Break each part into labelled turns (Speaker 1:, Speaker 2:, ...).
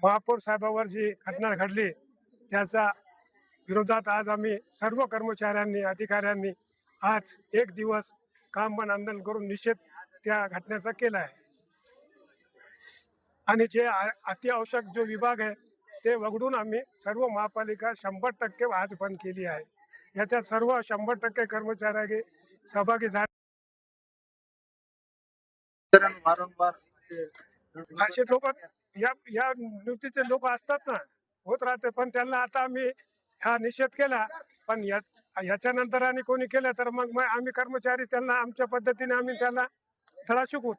Speaker 1: महापौर साहेबांवर जी घटना घडली त्याचा विरोधात आज आम्ही सर्व कर्मचाऱ्यांनी अधिकाऱ्यांनी आज एक दिवस काम बंद आंदोलन करून निषेध त्या घटनेचा केला आहे. आणि जे अत्यावश्यक जो विभाग आहे ते वगळून आम्ही सर्व महापालिका 100% आज बंद केली आहे. याच्यात सर्व 100% कर्मचारी सहभागी झाले.
Speaker 2: वारंवार
Speaker 1: असे लोक या नुकतीचे लोक असतात ना, होत राहते, पण त्यांना आता आम्ही हा निषेध केला. पण याच्यानंतर आणि कोणी केलं तर मग आम्ही कर्मचारी त्यांना आमच्या पद्धतीने आम्ही त्यांना धडा शिकवू.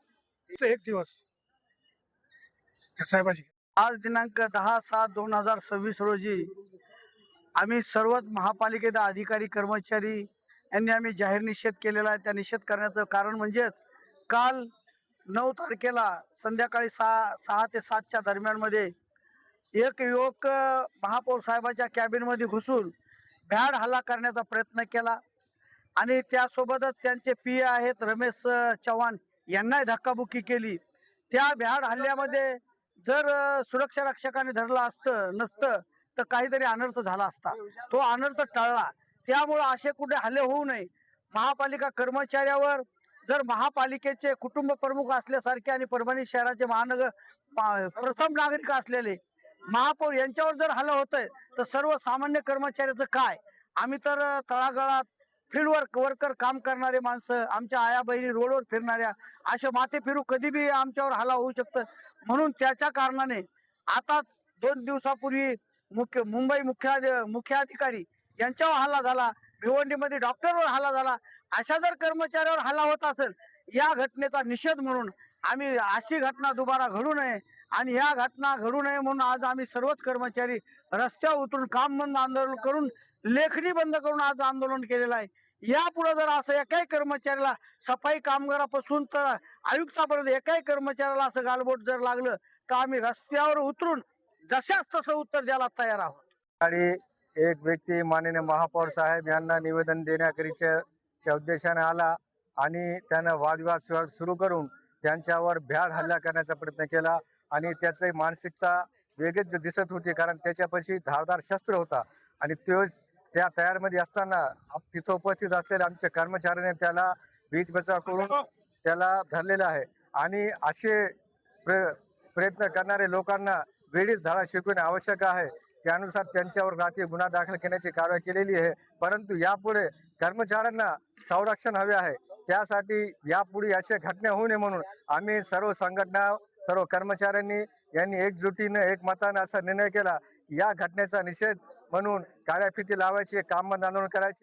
Speaker 1: एक दिवस साहेबाजी
Speaker 2: आज दिनांक 10/7/2026 रोजी आम्ही सर्वच महापालिकेचे अधिकारी कर्मचारी यांनी आम्ही जाहीर निषेध केलेला आहे. त्या निषेध करण्याचं कारण म्हणजेच काल 9 तारखेला संध्याकाळी 6 ते 7च्या दरम्यानमध्ये एक युवक महापौर साहेबाच्या कॅबिनमध्ये घुसून भ्याड हल्ला करण्याचा प्रयत्न केला आणि त्यासोबतच त्यांचे पीए आहेत रमेश चव्हाण यांनाही धक्काबुक्की केली. त्या भ्याड हल्ल्यामध्ये जर सुरक्षा रक्षकाने धरलं नसतं तर काहीतरी अनर्थ झाला असता. तो अनर्थ टळला. त्यामुळे असे कुठे हल्ले होऊ नये. महापालिका कर्मचाऱ्यावर जर महापालिकेचे कुटुंब प्रमुख असल्यासारखे आणि परभणी शहराचे प्रथम नागरिक असलेले महापौर यांच्यावर जर हल्ला होतोय तर सर्वसामान्य कर्मचाऱ्याचं काय? आम्ही तर तळागाळात फील्ड वर्कर काम करणारे माणसं, आमच्या आया बहिणी रोडवर फिरणाऱ्या, असे माथे फिरू कधी बी आमच्यावर हल्ला होऊ शकतं. म्हणून त्याच्या कारणाने आताच 2 दिवसापूर्वी मुंबई मुख्याधिकारी यांच्यावर हल्ला झाला, भिवंडीमध्ये डॉक्टरवर हल्ला झाला. अशा जर कर्मचाऱ्यावर हल्ला होत असेल या घटनेचा निषेध म्हणून आम्ही अशी घटना दुबारा घडू नये आणि या घटना घडू नये म्हणून आज आम्ही सर्वच कर्मचारी रस्त्यावर उतरून काम बंद आंदोलन करून लेखणी बंद करून आज आंदोलन केलेलं आहे. यापुढे जर असं एकाही कर्मचाऱ्याला सफाई कामगारापासून तर आयुक्तापर्यंत एकाही कर्मचाऱ्याला असं गालबोट जर लागलं तर आम्ही रस्त्यावर उतरून जशाच तसं उत्तर द्यायला तयार आहोत.
Speaker 3: आणि एक व्यक्ती माननीय महापौर साहेब यांना निवेदन देण्याकरिता उद्देशाने आला आणि त्यानं वादविवाद सुरू करून त्यांच्यावर भ्याड हल्ला करण्याचा प्रयत्न केला आणि त्याची मानसिकता वेगळीच दिसत होती, कारण त्याच्यापाशी धारदार शस्त्र होता आणि तो त्या तयारीमध्ये असताना तिथं उपस्थित असलेल्या आमच्या कर्मचाऱ्याने त्याला वीज बचाव करून त्याला धरलेला आहे. आणि असे प्रयत्न करणारे लोकांना वेळीच धडा शिकवणे आवश्यक आहे. त्यानुसार त्यांच्यावर रात्री गुन्हा दाखल करण्याची कारवाई केलेली आहे. परंतु यापुढे कर्मचाऱ्यांना संरक्षण हवे आहे. त्यासाठी यापुढे अशा घटना होऊ नये म्हणून आम्ही सर्व संघटना सर्व कर्मचाऱ्यांनी यांनी एकजुटीने एकमताने असा निर्णय केला की या घटनेचा निषेध म्हणून काळ्या फिती लावायची, काम बंद आंदोलन करायचे.